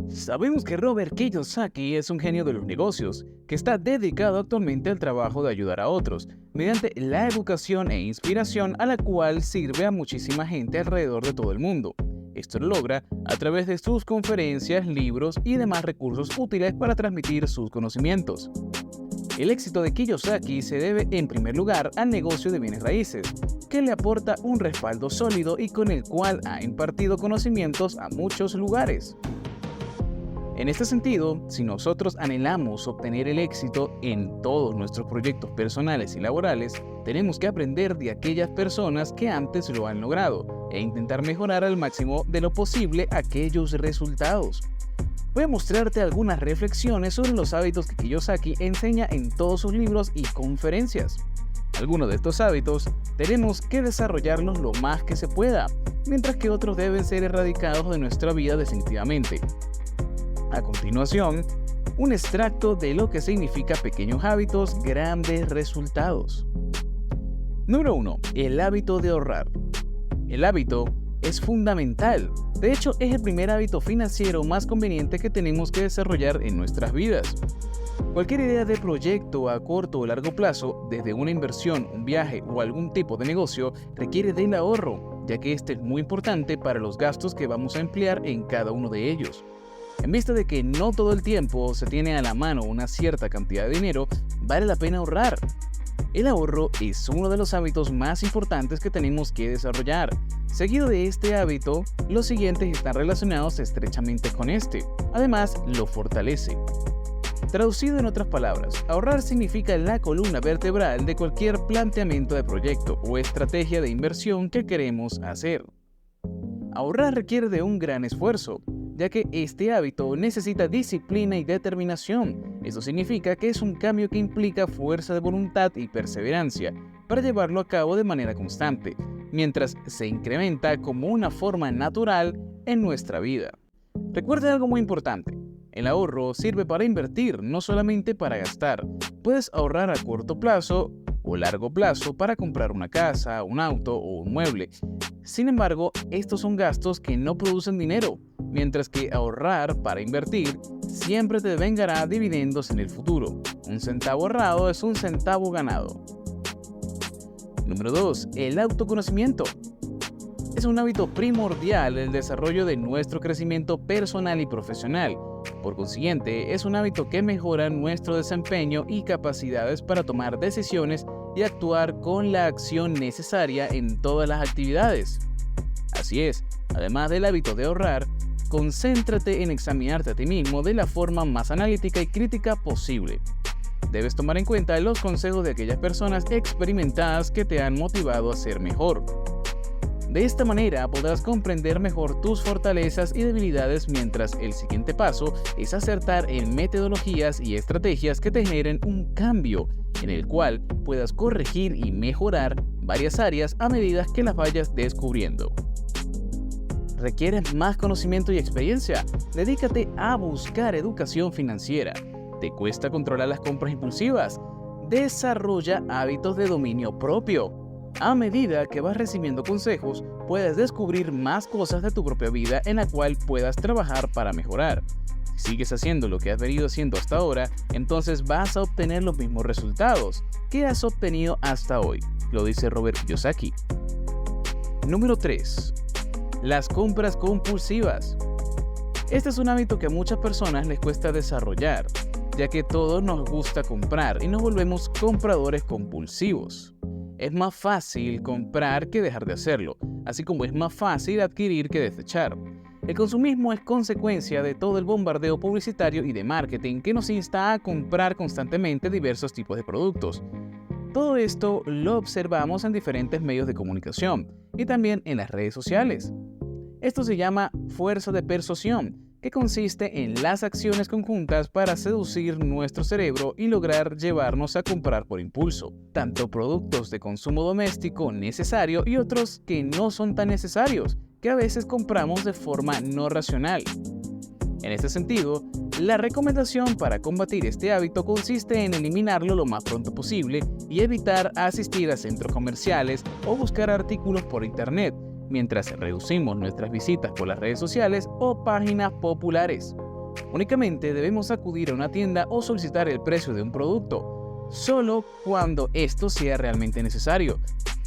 Sabemos que Robert Kiyosaki es un genio de los negocios, que está dedicado actualmente al trabajo de ayudar a otros, mediante la educación e inspiración a la cual sirve a muchísima gente alrededor de todo el mundo. Esto lo logra a través de sus conferencias, libros y demás recursos útiles para transmitir sus conocimientos. El éxito de Kiyosaki se debe en primer lugar al negocio de bienes raíces, que le aporta un respaldo sólido y con el cual ha impartido conocimientos a muchos lugares. En este sentido, si nosotros anhelamos obtener el éxito en todos nuestros proyectos personales y laborales, tenemos que aprender de aquellas personas que antes lo han logrado e intentar mejorar al máximo de lo posible aquellos resultados. Voy a mostrarte algunas reflexiones sobre los hábitos que Kiyosaki enseña en todos sus libros y conferencias. Algunos de estos hábitos tenemos que desarrollarlos lo más que se pueda, mientras que otros deben ser erradicados de nuestra vida definitivamente. A continuación, un extracto de lo que significa pequeños hábitos, grandes resultados. Número 1. El hábito de ahorrar. El hábito es fundamental. De hecho, es el primer hábito financiero más conveniente que tenemos que desarrollar en nuestras vidas. Cualquier idea de proyecto a corto o largo plazo, desde una inversión, un viaje o algún tipo de negocio, requiere del ahorro, ya que este es muy importante para los gastos que vamos a emplear en cada uno de ellos. En vista de que no todo el tiempo se tiene a la mano una cierta cantidad de dinero, vale la pena ahorrar. El ahorro es uno de los hábitos más importantes que tenemos que desarrollar. Seguido de este hábito, los siguientes están relacionados estrechamente con este. Además, lo fortalece. Traducido en otras palabras, ahorrar significa la columna vertebral de cualquier planteamiento de proyecto o estrategia de inversión que queremos hacer. Ahorrar requiere de un gran esfuerzo, ya que este hábito necesita disciplina y determinación. Eso significa que es un cambio que implica fuerza de voluntad y perseverancia para llevarlo a cabo de manera constante, mientras se incrementa como una forma natural en nuestra vida. Recuerda algo muy importante. El ahorro sirve para invertir, no solamente para gastar. Puedes ahorrar a corto plazo o largo plazo para comprar una casa, un auto o un mueble. Sin embargo, estos son gastos que no producen dinero, mientras que ahorrar para invertir siempre te vengará dividendos en el futuro. Un centavo ahorrado es un centavo ganado. Número 2. El autoconocimiento. Es un hábito primordial el desarrollo de nuestro crecimiento personal y profesional. Por consiguiente, es un hábito que mejora nuestro desempeño y capacidades para tomar decisiones y actuar con la acción necesaria en todas las actividades. Así es, además del hábito de ahorrar, concéntrate en examinarte a ti mismo de la forma más analítica y crítica posible. Debes tomar en cuenta los consejos de aquellas personas experimentadas que te han motivado a ser mejor. De esta manera podrás comprender mejor tus fortalezas y debilidades, mientras el siguiente paso es acertar en metodologías y estrategias que te generen un cambio, en el cual puedas corregir y mejorar varias áreas a medida que las vayas descubriendo. ¿Requieres más conocimiento y experiencia? Dedícate a buscar educación financiera. ¿Te cuesta controlar las compras impulsivas? Desarrolla hábitos de dominio propio. A medida que vas recibiendo consejos, puedes descubrir más cosas de tu propia vida en la cual puedas trabajar para mejorar. Si sigues haciendo lo que has venido haciendo hasta ahora, entonces vas a obtener los mismos resultados que has obtenido hasta hoy, lo dice Robert Kiyosaki. Número 3. Las compras compulsivas. Este es un hábito que a muchas personas les cuesta desarrollar, ya que todos nos gusta comprar y nos volvemos compradores compulsivos. Es más fácil comprar que dejar de hacerlo, así como es más fácil adquirir que desechar. El consumismo es consecuencia de todo el bombardeo publicitario y de marketing que nos insta a comprar constantemente diversos tipos de productos. Todo esto lo observamos en diferentes medios de comunicación y también en las redes sociales. Esto se llama fuerza de persuasión, que consiste en las acciones conjuntas para seducir nuestro cerebro y lograr llevarnos a comprar por impulso, tanto productos de consumo doméstico necesario y otros que no son tan necesarios, que a veces compramos de forma no racional. En este sentido, la recomendación para combatir este hábito consiste en eliminarlo lo más pronto posible y evitar asistir a centros comerciales o buscar artículos por internet, mientras reducimos nuestras visitas por las redes sociales o páginas populares. Únicamente debemos acudir a una tienda o solicitar el precio de un producto, solo cuando esto sea realmente necesario.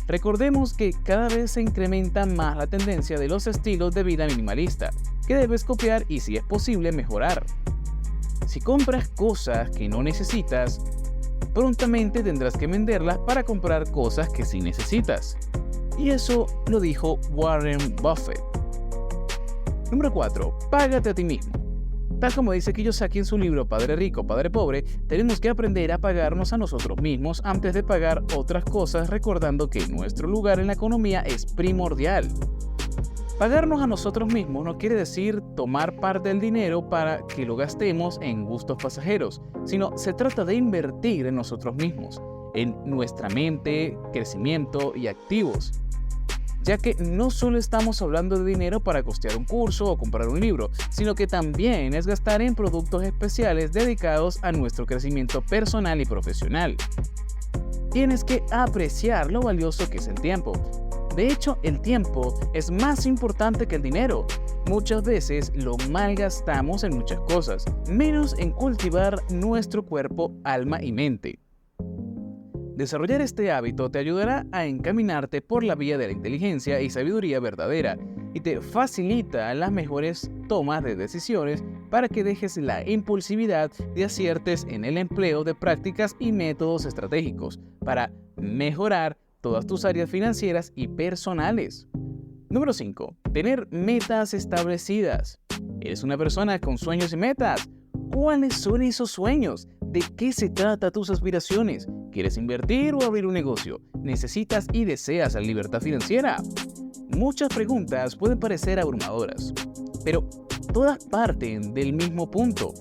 Recordemos que cada vez se incrementa más la tendencia de los estilos de vida minimalista, que debes copiar y, si es posible, mejorar. Si compras cosas que no necesitas, prontamente tendrás que venderlas para comprar cosas que sí necesitas. Y eso lo dijo Warren Buffett. Número 4. Págate a ti mismo. Tal como dice Kiyosaki en su libro Padre Rico, Padre Pobre, tenemos que aprender a pagarnos a nosotros mismos antes de pagar otras cosas, recordando que nuestro lugar en la economía es primordial. Pagarnos a nosotros mismos no quiere decir tomar parte del dinero para que lo gastemos en gustos pasajeros, sino se trata de invertir en nosotros mismos, en nuestra mente, crecimiento y activos. Ya que no solo estamos hablando de dinero para costear un curso o comprar un libro, sino que también es gastar en productos especiales dedicados a nuestro crecimiento personal y profesional. Tienes que apreciar lo valioso que es el tiempo. De hecho, el tiempo es más importante que el dinero. Muchas veces lo malgastamos en muchas cosas, menos en cultivar nuestro cuerpo, alma y mente. Desarrollar este hábito te ayudará a encaminarte por la vía de la inteligencia y sabiduría verdadera y te facilita las mejores tomas de decisiones para que dejes la impulsividad y aciertes en el empleo de prácticas y métodos estratégicos para mejorar todas tus áreas financieras y personales. Número 5. Tener metas establecidas. ¿Eres una persona con sueños y metas? ¿Cuáles son esos sueños? ¿De qué se trata tus aspiraciones? ¿Quieres invertir o abrir un negocio? ¿Necesitas y deseas la libertad financiera? Muchas preguntas pueden parecer abrumadoras, pero todas parten del mismo punto.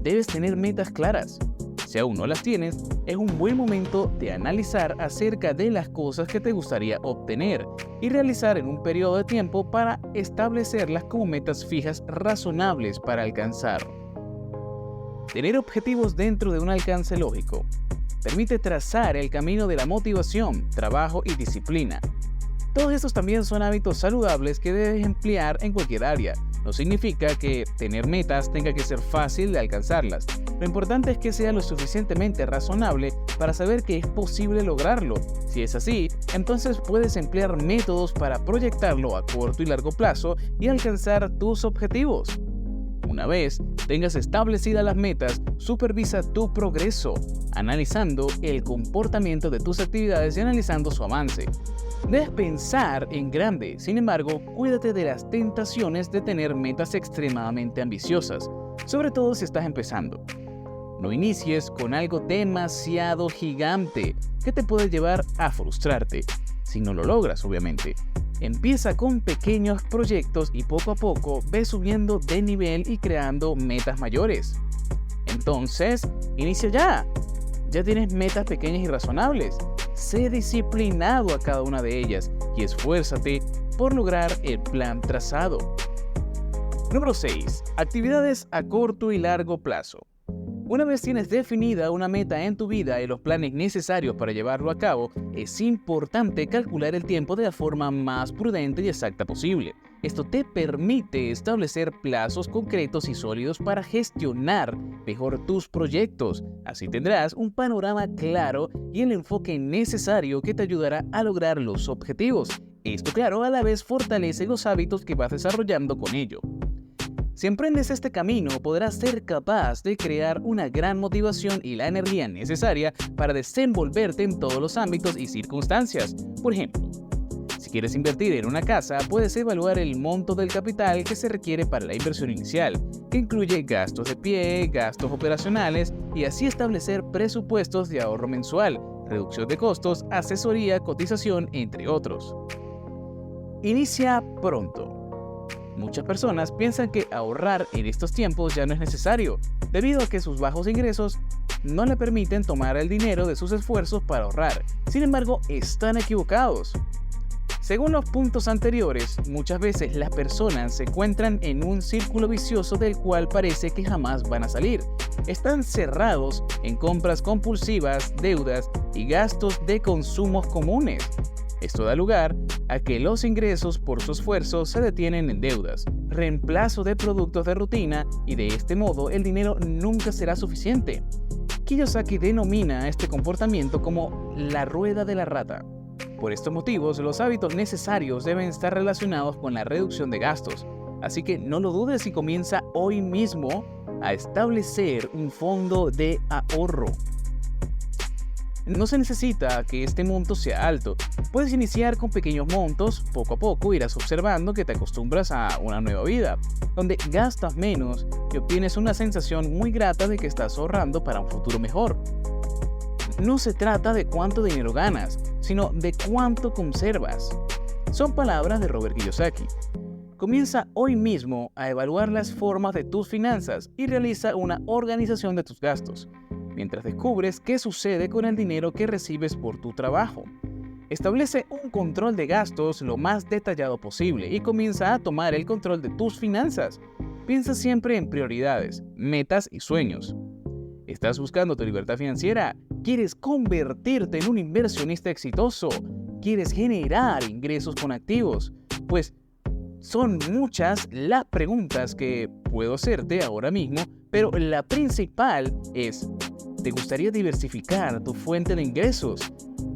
Debes tener metas claras. Si aún no las tienes, es un buen momento de analizar acerca de las cosas que te gustaría obtener y realizar en un periodo de tiempo para establecerlas como metas fijas razonables para alcanzar. Tener objetivos dentro de un alcance lógico permite trazar el camino de la motivación, trabajo y disciplina. Todos estos también son hábitos saludables que debes emplear en cualquier área. No significa que tener metas tenga que ser fácil de alcanzarlas. Lo importante es que sea lo suficientemente razonable para saber que es posible lograrlo. Si es así, entonces puedes emplear métodos para proyectarlo a corto y largo plazo y alcanzar tus objetivos. Una vez tengas establecidas las metas, supervisa tu progreso, analizando el comportamiento de tus actividades y analizando su avance. Debes pensar en grande, sin embargo, cuídate de las tentaciones de tener metas extremadamente ambiciosas, sobre todo si estás empezando. No inicies con algo demasiado gigante que te puede llevar a frustrarte, si no lo logras, obviamente. Empieza con pequeños proyectos y poco a poco ve subiendo de nivel y creando metas mayores. Entonces, inicia ya. Ya tienes metas pequeñas y razonables. Sé disciplinado a cada una de ellas y esfuérzate por lograr el plan trazado. Número 6. Actividades a corto y largo plazo. Una vez tienes definida una meta en tu vida y los planes necesarios para llevarlo a cabo, es importante calcular el tiempo de la forma más prudente y exacta posible. Esto te permite establecer plazos concretos y sólidos para gestionar mejor tus proyectos. Así tendrás un panorama claro y el enfoque necesario que te ayudará a lograr los objetivos. Esto, claro, a la vez fortalece los hábitos que vas desarrollando con ello. Si emprendes este camino, podrás ser capaz de crear una gran motivación y la energía necesaria para desenvolverte en todos los ámbitos y circunstancias. Por ejemplo, si quieres invertir en una casa, puedes evaluar el monto del capital que se requiere para la inversión inicial, que incluye gastos de pie, gastos operacionales y así establecer presupuestos de ahorro mensual, reducción de costos, asesoría, cotización, entre otros. Inicia pronto. Muchas personas piensan que ahorrar en estos tiempos ya no es necesario, debido a que sus bajos ingresos no le permiten tomar el dinero de sus esfuerzos para ahorrar. Sin embargo, están equivocados. Según los puntos anteriores, muchas veces las personas se encuentran en un círculo vicioso del cual parece que jamás van a salir. Están cerrados en compras compulsivas, deudas y gastos de consumos comunes. Esto da lugar a que los ingresos por su esfuerzo se detienen en deudas, reemplazo de productos de rutina y de este modo el dinero nunca será suficiente. Kiyosaki denomina este comportamiento como la rueda de la rata. Por estos motivos, los hábitos necesarios deben estar relacionados con la reducción de gastos, así que no lo dudes y comienza hoy mismo a establecer un fondo de ahorro. No se necesita que este monto sea alto. Puedes iniciar con pequeños montos, poco a poco irás observando que te acostumbras a una nueva vida, donde gastas menos y obtienes una sensación muy grata de que estás ahorrando para un futuro mejor. No se trata de cuánto dinero ganas, sino de cuánto conservas. Son palabras de Robert Kiyosaki. Comienza hoy mismo a evaluar las formas de tus finanzas y realiza una organización de tus gastos, mientras descubres qué sucede con el dinero que recibes por tu trabajo. Establece un control de gastos lo más detallado posible y comienza a tomar el control de tus finanzas. Piensa siempre en prioridades, metas y sueños. ¿Estás buscando tu libertad financiera? ¿Quieres convertirte en un inversionista exitoso? ¿Quieres generar ingresos con activos? Pues son muchas las preguntas que puedo hacerte ahora mismo, pero la principal es: ¿te gustaría diversificar tu fuente de ingresos?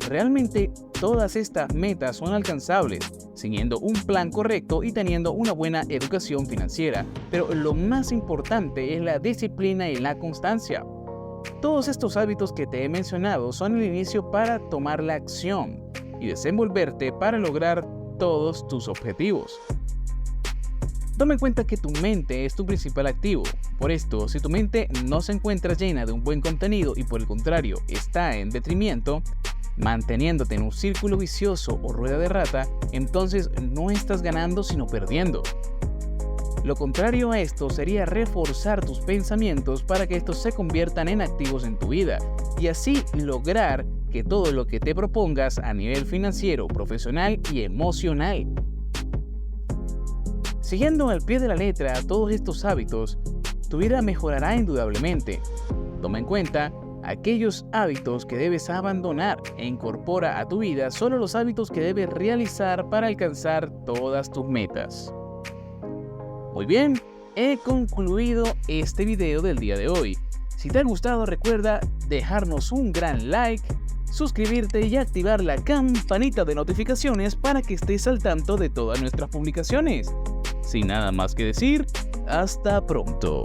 Realmente todas estas metas son alcanzables, siguiendo un plan correcto y teniendo una buena educación financiera, pero lo más importante es la disciplina y la constancia. Todos estos hábitos que te he mencionado son el inicio para tomar la acción y desenvolverte para lograr todos tus objetivos. Toma en cuenta que tu mente es tu principal activo. Por esto, si tu mente no se encuentra llena de un buen contenido y por el contrario está en detrimento, manteniéndote en un círculo vicioso o rueda de rata, entonces no estás ganando sino perdiendo. Lo contrario a esto sería reforzar tus pensamientos para que estos se conviertan en activos en tu vida y así lograr que todo lo que te propongas a nivel financiero, profesional y emocional. Siguiendo al pie de la letra todos estos hábitos, tu vida mejorará indudablemente. Toma en cuenta aquellos hábitos que debes abandonar e incorpora a tu vida solo los hábitos que debes realizar para alcanzar todas tus metas. Muy bien, he concluido este video del día de hoy. Si te ha gustado, recuerda dejarnos un gran like, suscribirte y activar la campanita de notificaciones para que estés al tanto de todas nuestras publicaciones. Sin nada más que decir, hasta pronto.